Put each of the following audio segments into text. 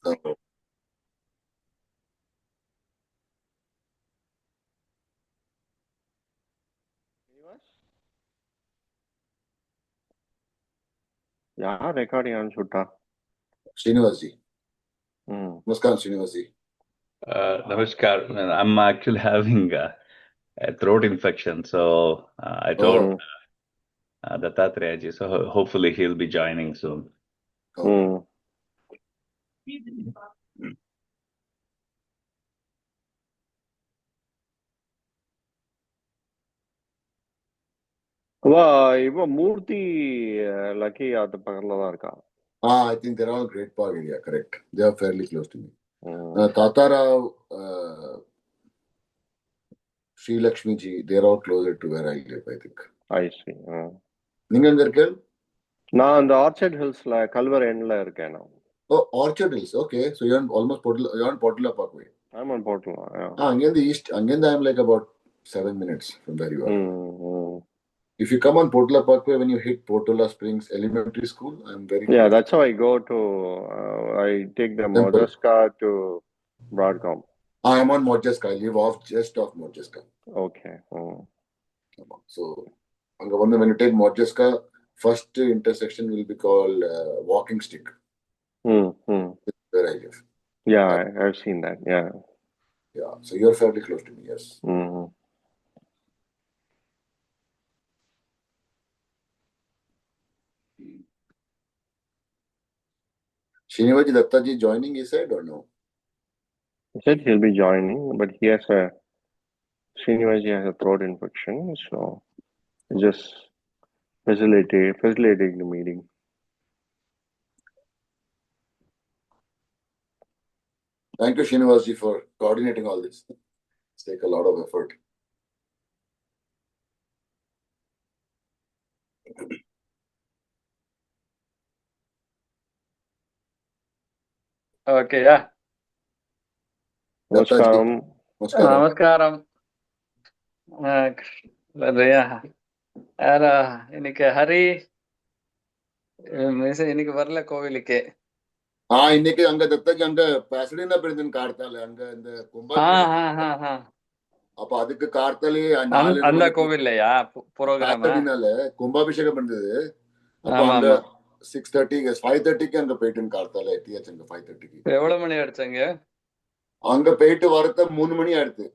Oh. Yeah, recording on Shutta. Srinivas ji. Hmm. Namaskar, Srinivas ji. Namaskar. I'm actually having a throat infection, so I told Oh. Dattatreya ji, so hopefully he'll be joining soon. Oh. Murthy lucky அது பக்கத்துல தான் இருக்கா. I think they're all Great Park area, correct. They are fairly close to me. Hmm. Tatara, Sri Lakshmi ji, they're all closer to where I live, I think. I see. நீங்க எங்க இருக்க? நான் அந்த orchard ஹில்ஸ்ல கல்வர் எண்ட்ல இருக்கேன் நான். Oh, Orchard Hills. Okay, so you're on almost you're on Potala Parkway. I'm on Portland. Yeah. Again the east. Again I'm like about 7 minutes from where you are. Hmm. If you come on Potala Parkway, when you hit Potala Springs Elementary School, I'm very Yeah, close. that's how I go to. I take the Temple. Modjeska to Broadcom. I'm on Modjeska. I live just off Modjeska. Okay. So, when you take Modjeska, first intersection will be called Walking Stick. That's where I live. Yeah, I've seen that. Yeah. Yeah. So you're fairly close to me. Yes. Srinivaji Dattaji joining, he said, or no? He said he'll be joining, but Srinivaji has a throat infection, so just facilitating the meeting. Thank you, Srinivaji, for coordinating all this. It's take a lot of effort. Okay, yeah. Namaskaram. Namaskaram. இன்னைக்கு ஹரி இன்னைக்கு வரல கோவிலுக்கு. இன்னைக்கு அங்க தத்தாஜி அங்க பாசடினா பிறந்தன் கார்த்தால அங்க இந்த அப்ப அதுக்கு கார்த்தாலே அந்த கோவில்லையா புரோகிராம் கும்பாபிஷேகம் இருந்தது. அப்ப அங்க 6:30 5:30க்கு அங்க போயிட்டு கார்த்தால டிஹெச் அங்க 5:30க்கு. எவ்வளவு மணி ஆயிடுச்சுங்க? அங்க போயிட்டு வரத 3 மணி ஆயிடுச்சு.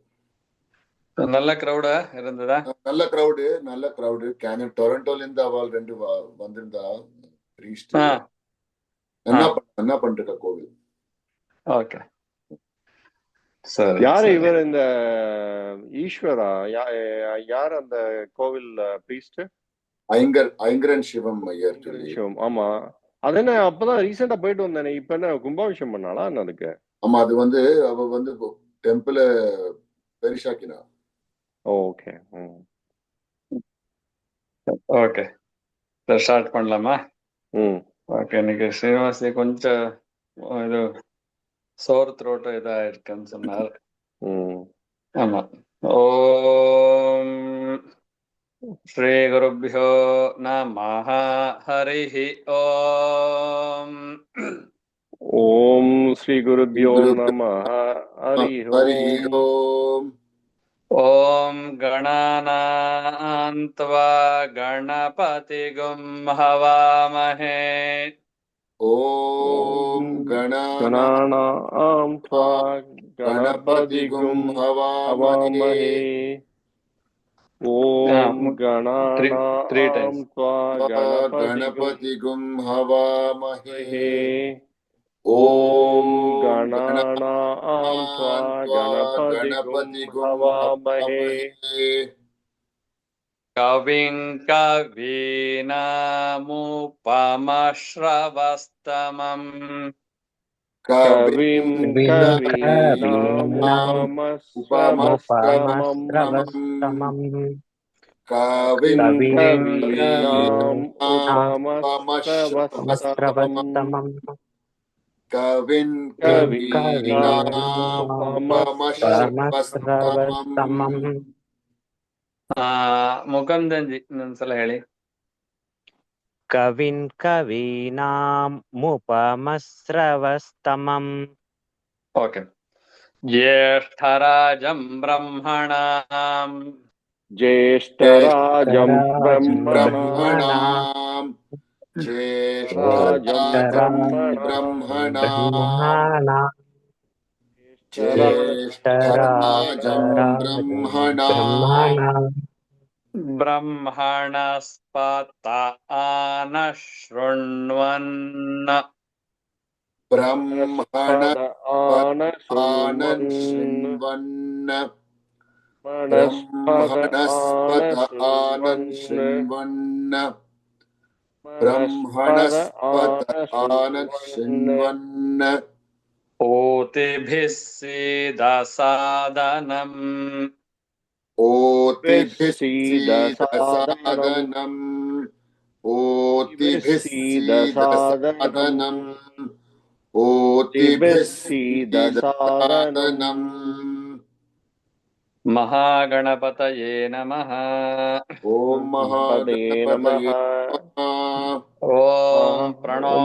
நல்ல கிரௌடா இருந்ததா? நல்ல கிரௌடு கேனன் டொரண்டோல இருந்து அவள் 2 வந்திருந்தா பிரீஸ்ட். என்ன பண்றீங்க கோவில்? ஓகே. சரி. யாரு இவர் இந்த ஈஸ்வரா? யார் அந்த கோவில் பிரீஸ்ட்? ஐங்கரன் சிவம் ஐயர். சிவம். ஆமா. அது என்ன அப்பதான் ரீசெண்டா போயிட்டு வந்தேனே. இப்ப என்ன கும்பாபிஷேகம் பண்ணாளா அதுக்கு? ஆமா, அது அவ டெம்பிள் பெரிஷாக்கினா. ஓகே. ஓகே, ஸ்டார்ட் பண்ணலாமா? ஓகே. இன்னைக்கு ஸ்ரீனிவாசி கொஞ்சம் இது சோர் த்ரோட் இதாயிருக்குன்னு சொன்னார். ஆமா. ஓம் ஸ்ரீ குருப்யோ நமஹ. ஹரிஹி ஓம். ஓம் ஸ்ரீ குருப்யோ நமஹ. ஹரிஹி ஓம். ஓம் கணானாம் த்வா கணபதிகும் ஹவாமஹே. ஓம் கணானாம் த்வா கணபதிகும் ஹவாமஹே. ஓம் கணானாம் த்வா கணபதிகும் ஹவாமஹே. ஓம் கணானாம் த்வா கணபதிகும் ஹவாமஹே. கவிங் கவீனாமுபமஸ்ரவஸ்தமம். கவிம் கவீனாமுபமஸ்ரவஸ்தமம். கவிம் கவீனாமுபமஸ்ரவஸ்தமம். கவிம் கவீனாமுபமஸ்ரவஸ்தமம். முகந்தஞ்சி ಒಂದ್ಸಲ ಹೇಳಿ. కవిన్ కవీనాముపమశ్రవస్తమం. ఓకే. జ్యేష్ఠరాజం బ్రహ్మణాం జ్యేష్ఠరాజం బ్రహ్మణాం జ్యేష్ఠరాజం బ్రహ్మణాం జ్యేష్ఠరాజం బ్రహ్మణాం బ్రహ్మణస్పత ఆనశృణ్వన్న బ్రహ్మణస్పదానశృణ్వన్న బ్రహ్మణస్పద ఆనశృణ్వన్న బ్రహ్మణస్పద ఆనశృణ్వన్న ఓతిభిः సీదసాదనం ఓతిభిः సీదసాదనం ఓతిభిः సీదసాదనం ఓతిభిः సీదసాదనం. మహాగణపతయే నమః. ఓం మహాగణపతయే నమః. ఓం ప్రణో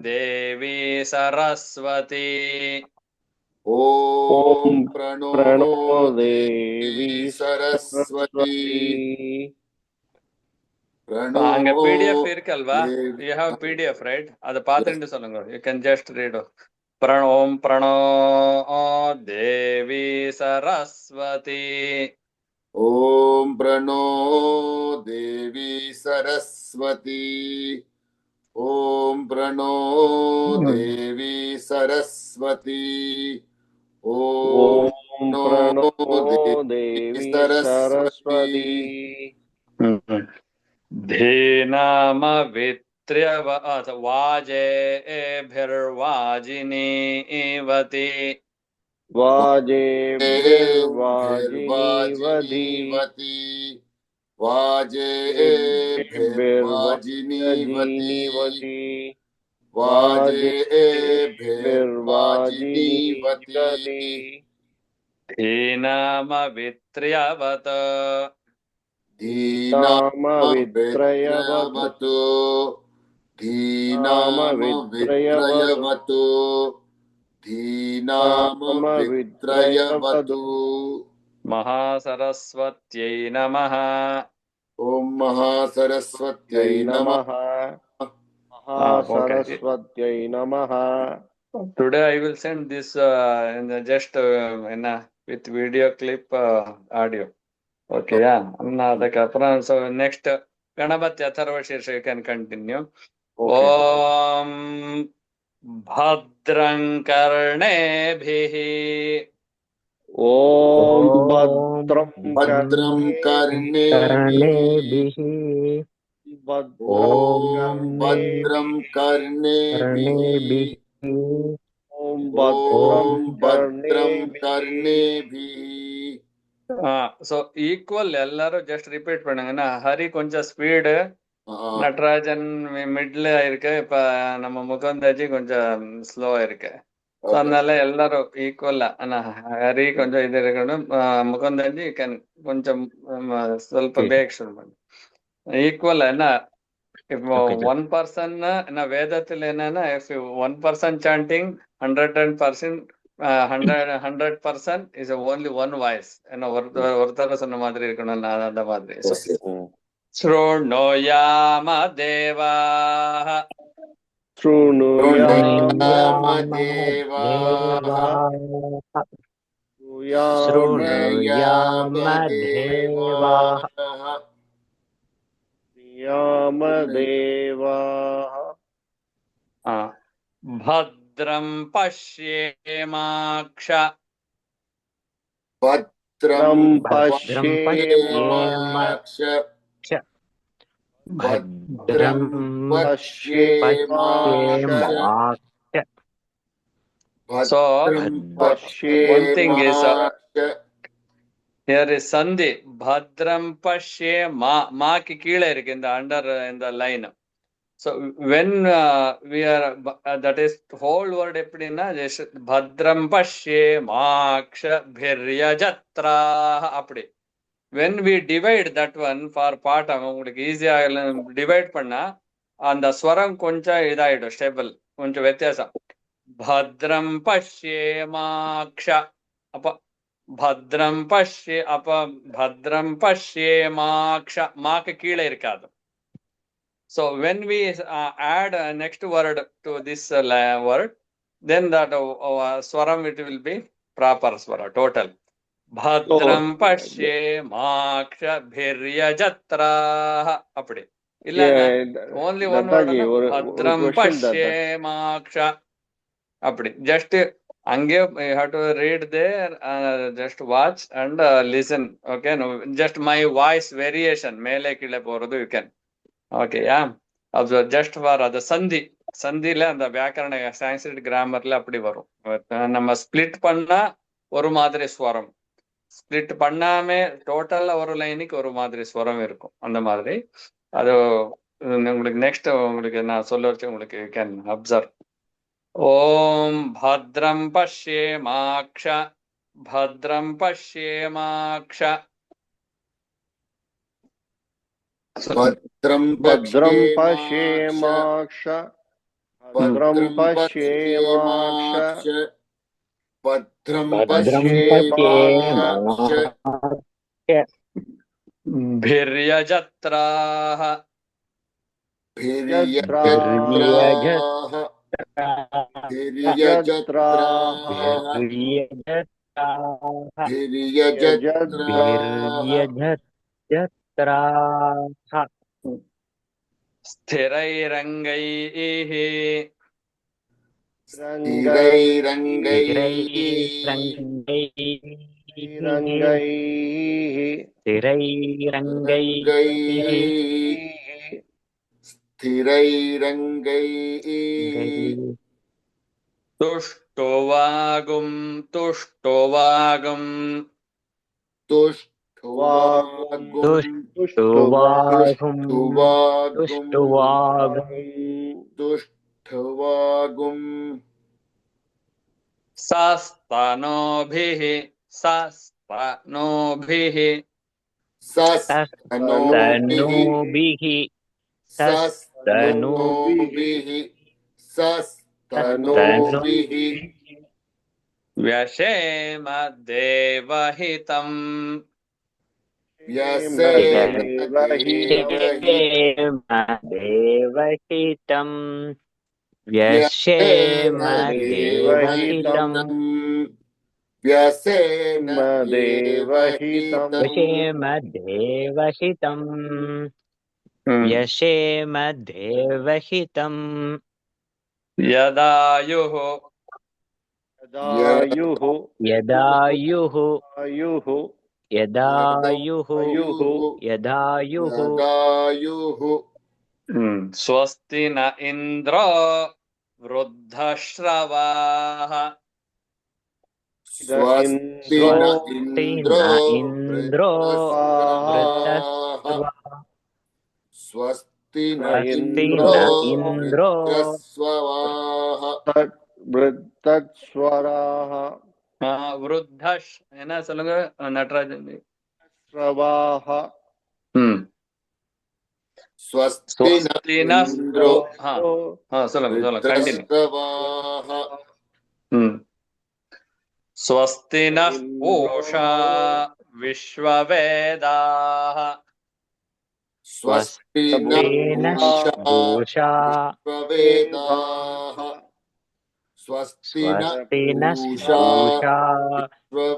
దేవి సరస్వతి. ఓం ప్రణో దేవి సరస్వతి. அங்க PDF இருக்கல்வா? You have PDF, right? அதை பார்த்துட்டு சொல்லுங்க. You can just read. ஓம் பிரணோ தேவி சரஸ்வதி. ஓம் பிரணோ தேவி சரஸ்வதி. ஓம் பிரணோ தேவி சரஸ்வதி. ஓம் பிரணோ தேவி சரஸ்வதி. धीनाम वाजेभिर्वाजिनीवति. वाजेभिर्वाजिनीवति. वाजेभिर्वाजिनीवति. वाजेभिर्वाजिनीवति. धीनामवित्र्यवत् धीनामवित्रयवतु. धीनामवित्रयवतु. धीनामवित्रयवतु. महासरस्वत्यै नमः. ओम महासरस्वत्यै नमः. महासरस्वत्यै नमः. Today I will send this just with video clip audio. Okay, yeah. So next Ganapati Atharva Shirsha you can continue. Om Bhadram Karnebhihi. Om Bhadram कर्णेभिः ओम भद्रं कर्णेभिः. Om ओम Bhadram भद्रं कर्णेभिः. So equal எல்லாரும் just repeat பண்ணுங்கன்னா ஹரி கொஞ்சம் speed, Natarajan மிட்ல இருக்கு, இப்ப நம்ம முகுந்தாஜி கொஞ்சம் ஸ்லோவா இருக்கு. ஸோ அதனால எல்லாரும் ஈக்குவலா ஹரி கொஞ்சம் இது இருக்கணும், முகுந்தாஜி கொஞ்சம் ಸ್ವಲ್ಪ ಬೇಗ ಶುರು ಮಾಡಿ ஈக்குவல். என்ன இப்போ ஒன் பர்சன் வேதத்துல என்னன்னா if 1% sanding 100% is only one voice. என்ன ஒருத்தர சொன்ன மாதிரி இருக்கணும், அந்த மாதிரி. ஸ்ருணோயாம தேவாஹ. शृणुयाम देवाः. शृणुयाम देवाः. भद्रं पश्येमाक्ष. भद्रं पश्येमाक्ष. भद्रं पश्येमाक्ष. So one thing is here is sandhi. Bhadram pashye ma ki keela irukku in the under in the line. So when we are that is whole word eppdina bhadram pashye maksha bhiryajatra appadi. when we divide that one for part உங்களுக்கு ஈஸியா divide பண்ணா அந்த ஸ்வரம் கொஞ்சம் இதாயிடும், stable, கொஞ்சம் வித்தியாசம். பத்ரம் பஷ்யேமாக்ஷ, அப்ப பத்ரம் பஷ்யே, அப்ப பத்ரம் பஷ்யேமாக்ஷ, மாக்கு கீழே இருக்காது. So when we add next word to this word, then that swaram it will be proper swara total. Bhadram pashyemaksha bhiryajatra, appadi illa only one word bhadram pashyemaksha appadi. Just ange you have to read there, just watch and listen. Okay, no, just my voice variation mele kile porudu you can. Okay, yeah, observe just for the sandhi, சந்தில அந்த வியாக்கரண சான்ஸ்கிரிட் கிராமர்ல அப்படி வரும். நம்ம split பண்ணா ஒரு மாதிரி ஸ்வரம், split பண்ணாம டோட்டலா ஒரு லைனுக்கு ஒரு மாதிரி ஸ்வரம் இருக்கும். அந்த மாதிரி அது உங்களுக்கு நெக்ஸ்ட் உங்களுக்கு நான் சொல்ல வச்சு உங்களுக்கு கேன் அப்சர்வ். ஓம் பத்ரம் பஷ்யேமாக்ஷ, பத்ரம் பஷ்யேமாக்ஷ, భద్రం పశ్యేమాక్ష, భద్రం పశ్యేమాక్ష, భద్రం పశ్యేమాక్ష, భిర్యజత్రాః, భిర్యజత్రాః, భిర్యజత్రాః, స్థిరైరంగైః, స్థిరైరంగైః, స్థిరైరంగైః, తుష్టోవాగుం, తుష్టోవాగుం, తుష్టువాగుం, తుష్టువాగుం, సస్తనోభిః, సస్తనోభిః, సస్తనోభిః, సస్తనోభిః, సస్తనోభిః, వ్యశేమ దేవహితం, దేవహితం, వ్యశేమ దేవహితం, వ్యసేన దేవహితం, వ్యశేమ దేవహితం, వ్యశేమ దేవహితం, యదాయుః, యదాయుః, యదాయుః, యదాయుః, యదాయుః, యదాయుః, స్వస్తి న ఇంద్రో వృద్ధశ్రవాః, స్వస్తి న ఇంద్రో ఇంద్రో వృద్ధశ్రవాః, స్వస్తి న ఇంద్రో వృద్ధశ్రవాః, వృద్ధస్వరాః, వృద్ధష్ என்ன சொல்லுங்க நடராஜன்? స్రవాః, స్వస్తి న ఇంద్రో சொல்லுங்க சொல்லுங்க కంటిన్యూ. వృద్ధశ్రవాః, స్వస్తి నః పూషా విశ్వవేదాః, స్వస్తి న పూషా విశ్వవేదాః, స్వస్తి న పూషా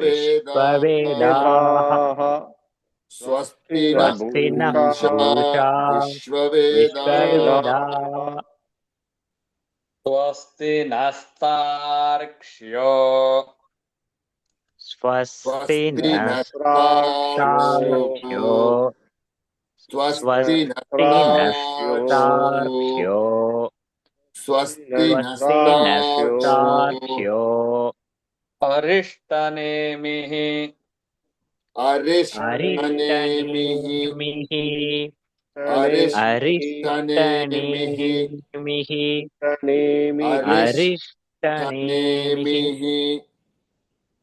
విశ్వవేదాః, స్వస్తి న పూషా విశ్వవేదాః, స్వస్తి నస్తార్క్ష్యో, స్వస్తి నస్తార్క్ష్యో, స్వస్తి నస్తార్క్ష్యో, స్వస్తి నస్తార్క్ష్యో, అరిష్టనేమిః, అరిష్టనేమిః, అరిష్టనేమిః,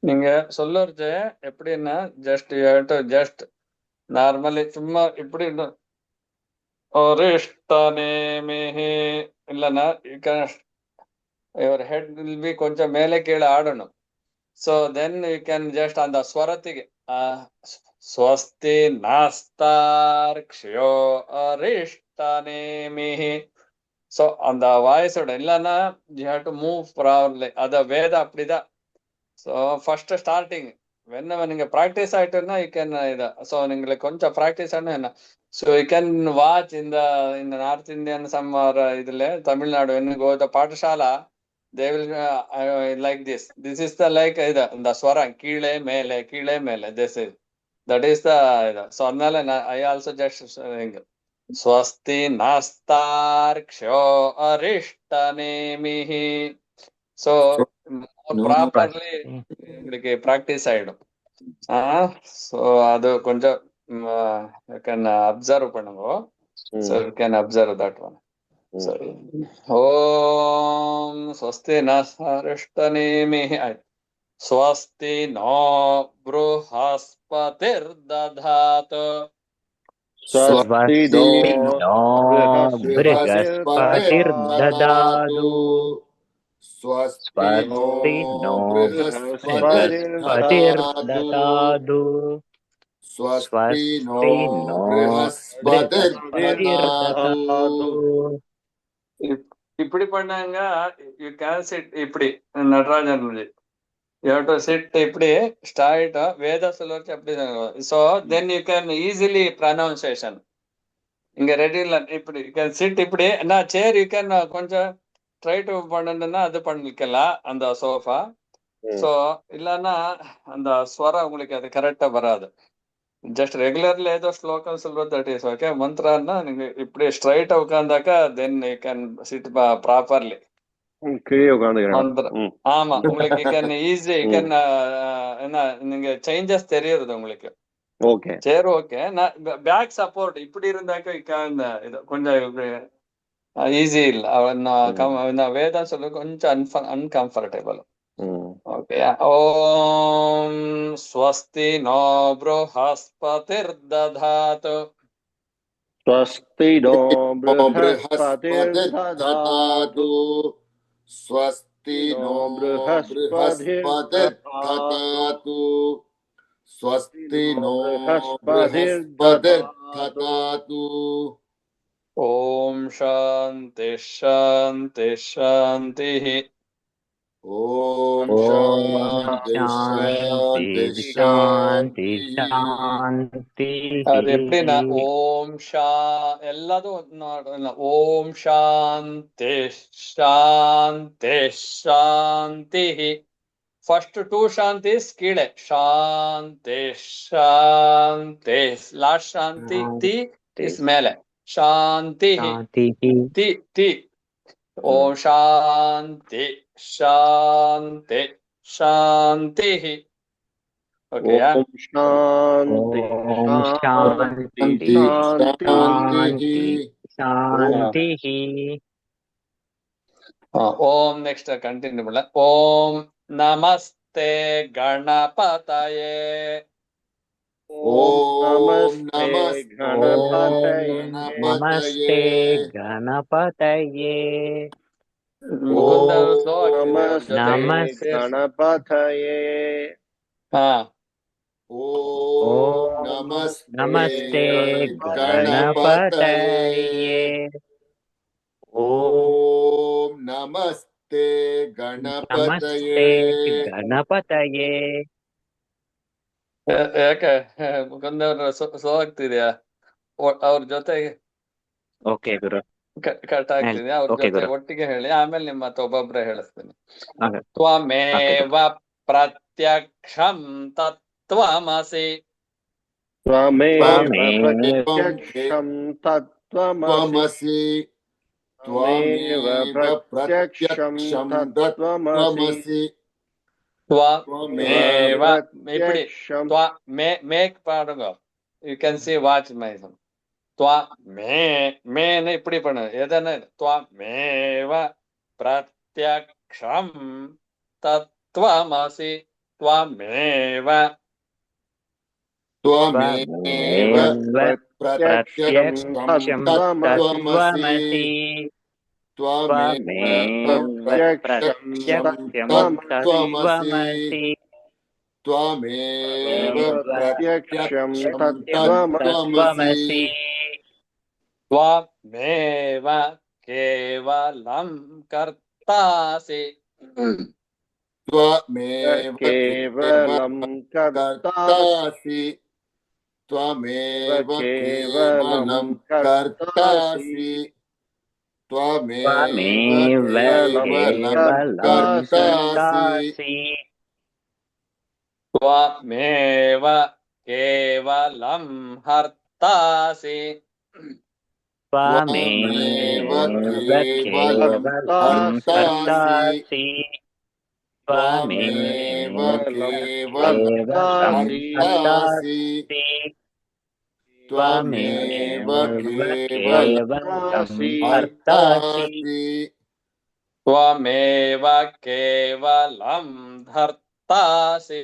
நீங்க சொல்லுறது எப்படின்னா ஜஸ்ட் ஜஸ்ட் நார்மலி சும்மா இப்படி அரிஷ்டநேமிஹி இல்லைன்னா யுவர் ஹெட் வில் பி கொஞ்சம் மேலே கீழே ஆடணும். So then you can just அந்த ಸ್ವರತಿಗೆ ಸ್ವಸ್ತಿ ನಾಸ್ತಾರ್ಕ್ಷ್ಯೋ ಅರಿಷ್ಟನೇಮಿಹಿ. ಸೊ அந்த வாய்ஸோட இல்லைன்னா you have to move properly. அத வேத அப்படிதான். ஸோ ஃபர்ஸ்ட் ஸ்டார்டிங் வென்ன நீங்க ப்ராக்டிஸ் ஆயிட்டுன்னா யூ கேன் இது. ஸோ நீங்களுக்கு கொஞ்சம் ப்ராக்டிஸ் ஆனா என்ன, ஸோ யூ கேன் வாட்ச் இந்த நார்த் இந்தியன் சம்மர் இதுல Tamil Nadu when go the pathashala they will like this. This is the like the swaram கீழே மேலே கீழே மேலே. This is that is the so adnala I also just saying swasti nastarksho arishthanemihi. So properly உங்களுக்கு practice ஆயிடும். So அது கொஞ்சம் you can observe பண்ணுங்க. So you can observe that one. Sorry. Om swasti nasarishtanemihi. Swasti no bruhaspatirdadat. स्वस्ति नो बृहस्पतिर्ददातु स्वस्ति नो बृहस्पतिर्ददातु स्वस्ति नो बृहस्पतिर्ददातु. இப்படி பண்ணாங்க. யூ கேன் சிட் இப்படி Natarajan you have to sit இப்படி ஸ்ட்ரைட்டா வேத சொல்லுச்சு அப்படி. So then you can easily pronunciation. இங்க ரெடி இல்லை இப்படி யூ கேன் சிட் இப்படி. நான் சேர் யூ கேன் கொஞ்சம் ட்ரை டு பண்ணணும்னா அது பண்ணிக்கலாம் அந்த சோஃபா. ஸோ இல்லைன்னா அந்த ஸ்வரம் உங்களுக்கு அது கரெக்டா வராது. ஜஸ்ட் ரெகுலர்ல ஏதோ ஸ்லோகம் சொல்றது தட் இஸ் ஓகே. மந்த்ரான்னா நீங்க இப்படி ஸ்ட்ரைட்டா உட்கார்ந்தாக்கா then you can sit properly. ஆமா உங்களுக்கு கேன் ஈஸி கேன் என்ன நீங்க சேஞ்சஸ் தெரியுது உங்களுக்கு. ஓகே சரி ஓகே. பேக் சப்போர்ட் இப்படி இருந்தாக்கா இது கொஞ்சம் ஈஸி இல்ல. வேதம் சொல்ல கொஞ்சம் அன்கம்ஃபர்டபுள். ஓகே. ஓம் ஸ்வஸ்தி நோ बृहस्पतिर्दधातु. स्वस्ति नो बृहस्पतिर्दधातु. स्वस्ति नो बृहस्पतिर्दधातु. स्वस्ति नो बृहस्पतिर्दधातु. ओम शांति शांति शांति. ओम शांति शांति शांति शांति. அது எப்படின்னா ஓம் எல்லாரும் ஓம் சாந்தி சாந்தி சாந்தி. ஃபர்ஸ்ட் டூ சாந்திஸ் கீழே சாந்தி சாந்தி. லாஸ்ட் சாந்தி தி இஸ் மேலே சாந்தி தி தி. ஓம் சாந்தி शांति शांति. ओके ओम शांति शांति शांति. ओम नेक्स्ट कंटिन्यू बोला. ओम नमस्ते गणपतये. ओम नमस्ते गणपतये. नमस्ते गणपतये. ओम नमस्ते गणपतये. ओम नमस्ते गणपतये. गणपतये. ಯಾಕೆ ಮುಕುಂದವ್ರ ಸ್ಲೋ ಆಗ್ತಿದ್ಯಾ ಅವ್ರ ಜೊತೆಗೆ? ಓಕೆ ಗುರು, ಕಟ್ ಆಗ್ತಿದ್ಯಾ? ಅವ್ರ ಜೊತೆ ಒಟ್ಟಿಗೆ ಹೇಳಿ, ಆಮೇಲೆ ನಿಮ್ಮ ಒಬ್ಬೊಬ್ರೆ ಹೇಳಿಸ್ತೀನಿ. ತ್ವಮೇವ ಪ್ರತ್ಯಕ್ಷಂ ತತ್ವಮಸಿ. ತ್ವಮೇವ ಪ್ರತ್ಯಕ್ಷಂ ತತ್ವಮಸಿ. ತ್ವಮೇವ ಪ್ರತ್ಯಕ್ಷಂ ತತ್ವಮಸಿ. ತ್ವಮೇವ இப்படி மேக் பாடுங்க. You can see watch my சம். மேன்னு இப்படி பண்ணு. எதனா த்வமேவ பிரத்யக்ஷம் தத்வமசி. த்வமேவ त्वमेव प्रत्यक्षं प्रत्यक्षं तत्त्वमसि त्वमेव प्रत्यक्षं तत्त्वमसि त्वमेव प्रत्यक्षं प्रत्यक्षं तत्त्वमसि तत्त्वमसि त्वमेव केवलं कर्तासि त्वमेव केवलं कर्तासि कर्तासि त्वमेव केवलं केवलं कर्तासि कर्तासि त्वमेव त्वमेव केवलं कर्तासि त्वमेव केवलं हर्तासि त्वमेव त्वमेव केवलं केवलं हर्तासि त्वमेव त्वमेव केवलं केवलं हर्तासि त्वमेव त्वमेव केवलं केवलं हर्तासि त्वमेव केवलं धर्तासि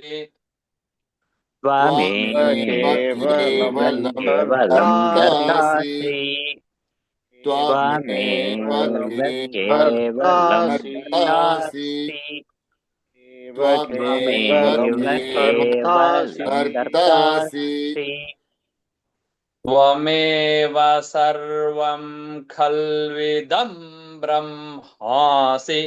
त्वमेव केवलं केवलं हर्तासि त्वमेव त्वमेव केवलं हर्तासि हर्तासि त्वमेव केवलं हर्तासि त्वमेव सर्वं खल्विदं ब्रह्मासि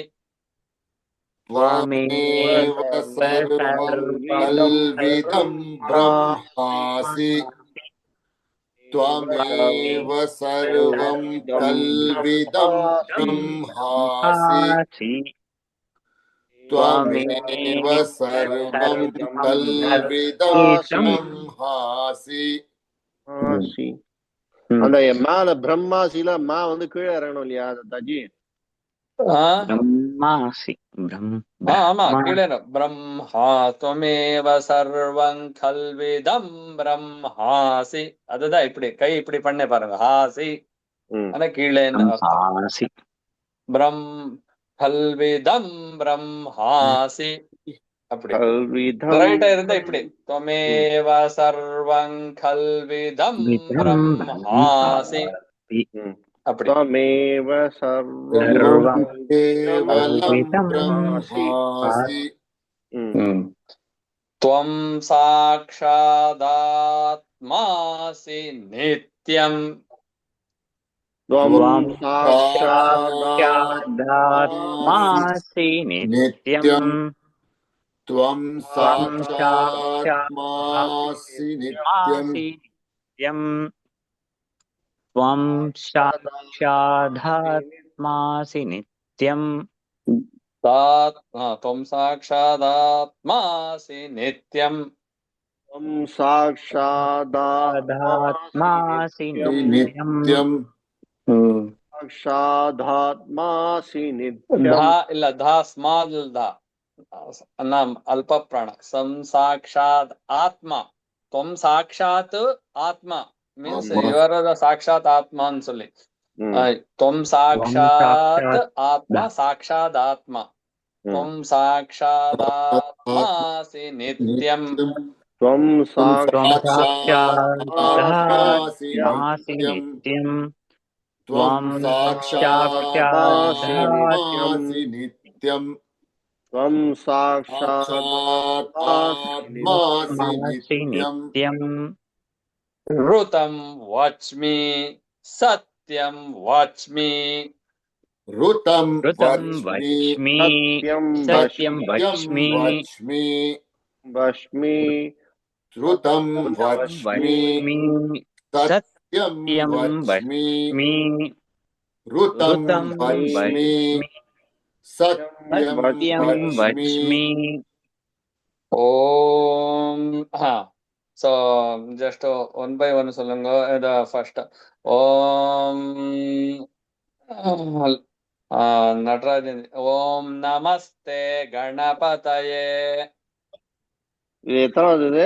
त्वमेव सर्वं कल्विदं ब्रह्मासि त्वमेव सर्वं कल्विदं ब्रह्मासि त्वमेव सर्वं कल्विदं ब्रह्मासि அந்த மேல பிரம்மாசில மா வந்து கீழே இறங்கணும் இல்லையா தாஜி? ब्रह्मासि ஆமா கீழே பிரம்மா त्वमेव सर्वं खल्विदं ब्रह्मासि அதுதான் இப்படி கை இப்படி பண்ணே பாருங்க ஹாசி ஆனா கீழே ब्रह्मासि खल्विदं ब्रह्मासि அப்படி ரைட்டா இருந்தா இப்படி त्वमेव सर्वं खल्विदं ब्रह्मासि அப்படி त्वमेव सर्वं केवलं ब्रह्मासि त्वं साक्षादात्मासि नित्यम् त्वं साक्षादात्मासि नित्यम् त्वं साक्षादात्मासि नित्यम् त्वं साक्षादात्मासि नित्यम् त्वं साक्षादात्मासि नित्यम् त्वं साक्षादात्मासि नित्यम् साक्षादात्मासि नित्यम् धा ಇಲ್ಲ धा ಸ್ಮಾಲ್ धा नाम अल्प प्राण सं साक्षात् आत्मा त्वं साक्षात् आत्मा मीन्स you are the साक्षात् आत्मा అని சொல்லி त्वं साक्षात् आत्मा साक्षात् आत्मा त्वं साक्षादात्मासि नित्यम् त्वं साक्षादात्मासि नित्यम् त्वं साक्षादात्मासि नित्यम् त्वं साक्षादात्मासि नित्यम् ऋतं वच्मि सत्यं वच्मि ऋतं वच्मि सत्यं वच्मि वच्मि ऋतं वच्मि सत्यं वच्मि ऋतं वच्मि सत्यं वच्मि ओम so just one by one சொல்லுங்க the first ஓம் நடராஜன் ஓம் நமஸ்தே கணபதயே இது எத்தனாவது இது?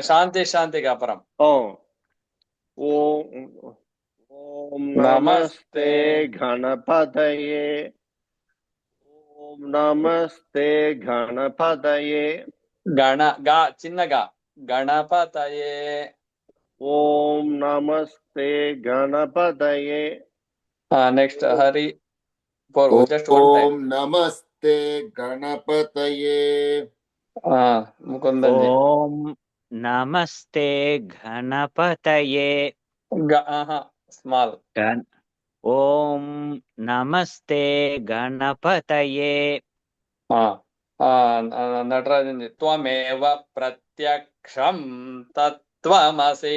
சாந்தி சாந்திக்கு அப்புறம் ஓம் நமஸ்தே கணபதயே ஓம் நமஸ்தே கணபதயே గా చిన్నగా గణపతయే. ఓం నమస్తే గణపతయే. Next Hari just one time. ఓం నమస్తే గణపతయే. ముకుందన్జీ. ఓం నమస్తే గణపతయే. స్మాల్. ఓం నమస్తే గణపతయే. నటరాజన్జీ. త్వమేవ ప్రత్యక్షం తత్వమసి.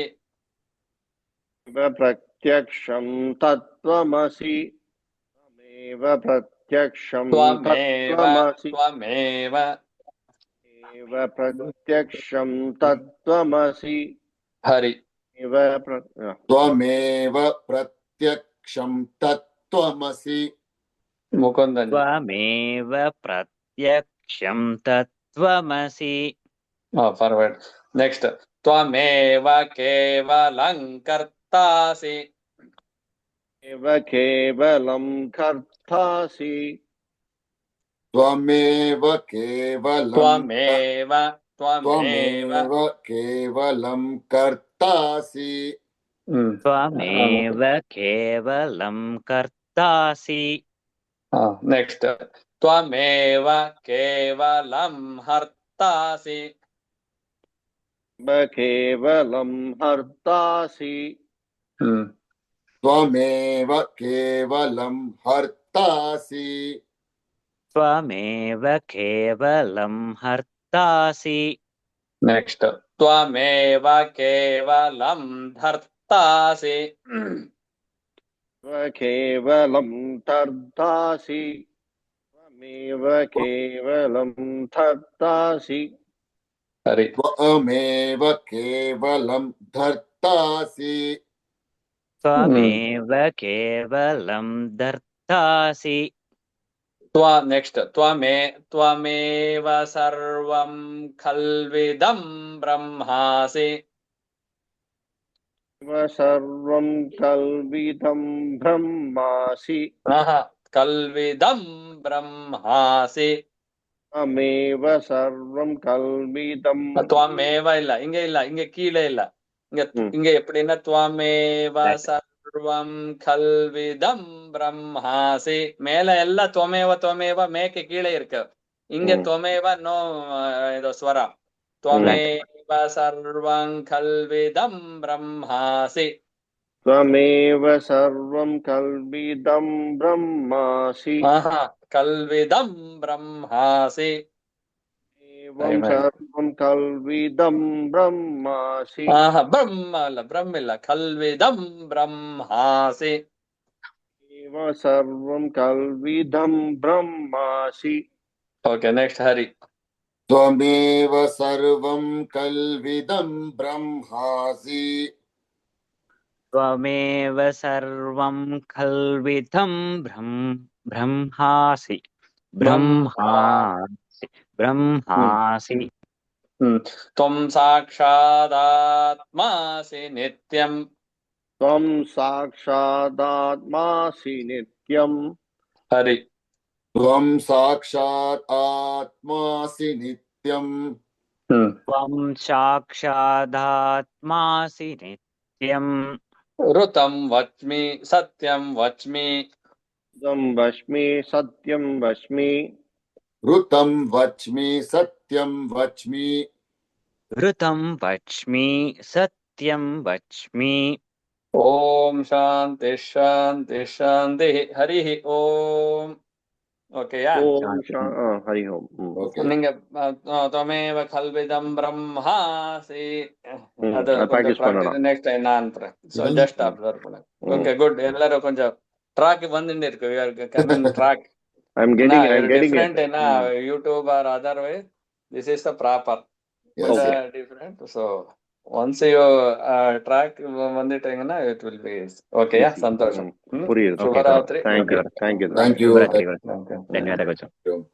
ప్రత్యక్షం తత్వమసి. త్వమేవ ప్రత్యక్షం త్వమేవ తత్వమసి. త్వమేవ ప్రత్యక్షం తత్వమసి. హరి. త్వమేవ ప్రత్యక్షం తత్వమసి. ముకుందన్జీ. త్వమేవ ప్రత్యక్షం తత్వమసి. ఫార్వర్డ్. నెక్స్ట్ త్వమేవ కేవలం కర్తాసి. కేవలం కర్తాసి. త్వమేవ కేవలం త్వమేవ త్వమేవ కేవలం కర్తాసి. త్వమేవ కేవలం కర్తాసి. నెక్స్ట్ త్వమేవ కేవలం హర్తాసి. కేవలం హర్తాసి. త్వమేవ కేవలం హర్తాసి. త్వమేవ కేవలం హర్తాసి. నెక్స్ట్ త్వమేవ కేవలం ధర్తాసి. కేవలం ధర్తాసి. త్వమేవ కేవలం ధర్తాసి. హరి. త్వమేవ కేవలం ధర్తాసి. త్వమేవ కేవలం ధర్తాసి. నెక్స్ట్ త్వమేవ సర్వం ఖల్విదం బ్రహ్మాసి. సర్వం కల్విదం బ్రహ్మాసి. కల్విదం బ్రహ్మాసి. త్వమేవ సర్వం కల్విదం. త్వమేవ இல்ல இங்க கீழே இல்ல இங்க எப்படின்னா த்வமேவ சர்வம் கல்விதம் பிரம்மாசி. மேல எல்லாம் த்வமேவ மேக்கு கீழே இருக்கு. இங்க த்வமேவ நோ ஏதோ ஸ்வரா. த்வமேவ சர்வம் கல்விதம் பிரம்மாசி. త్వమేవ సర్వం కల్విదం బ్రహ్మాసి. కల్విదం బ్రహ్మాసి. సర్వం కల్విదం బ్రహ్మాసి. బ్రహ్మ இல்ல కల్విదం బ్రహ్మాసి. సర్వం కల్విదం బ్రహ్మాసి. Okay next Hari. త్వమేవ సర్వం కల్విదం బ్రహ్మాసి. త్వమేవ సర్వం కల్విదం బ్రహ్మాసి. బ్రహ్మాసి. త్వం సాక్షాదాత్మాసి నిత్యం. త్వం సాక్షాదాత్మాసి నిత్యం. హరి. త్వం సాక్షాత్ ఆత్మాసి నిత్యం. త్వం సాక్షాదాత్మాసి నిత్యం. ఋతం వచ్మి సత్యం వచ్మి. వచ్మి సత్యం వచ్మి. ఋతం వచ్మి సత్యం వచ్మి. ఋతం వచ్మి సత్యం వచ్మి. ఓం శాంతి శాంతి శాంతి. హరి ఓం. ఓకేయా. హరి ఓం. நீங்க த்வமேவ கல்விதம் பிரம்மாசி. அது practice பண்ணலாம். நெக்ஸ்ட் டைம் நான் அனுப்புறேன். சோ ஜஸ்ட் அப்சர்வ் பண்ணுங்க. Okay good. எல்லாரும் கொஞ்சம் ட்ராக் வந்துட்டே இருக்கு. we are coming track. I'm getting different it. in YouTube or other way. This is the proper. Yes. Different. So once you track வந்துட்டீங்கன்னா it will be okay. సంతోషం. புரியுது. శుభరాత్రి. Thank you. శుభరాత్రి. Okay. ధన్యవాదాలు. Thank you.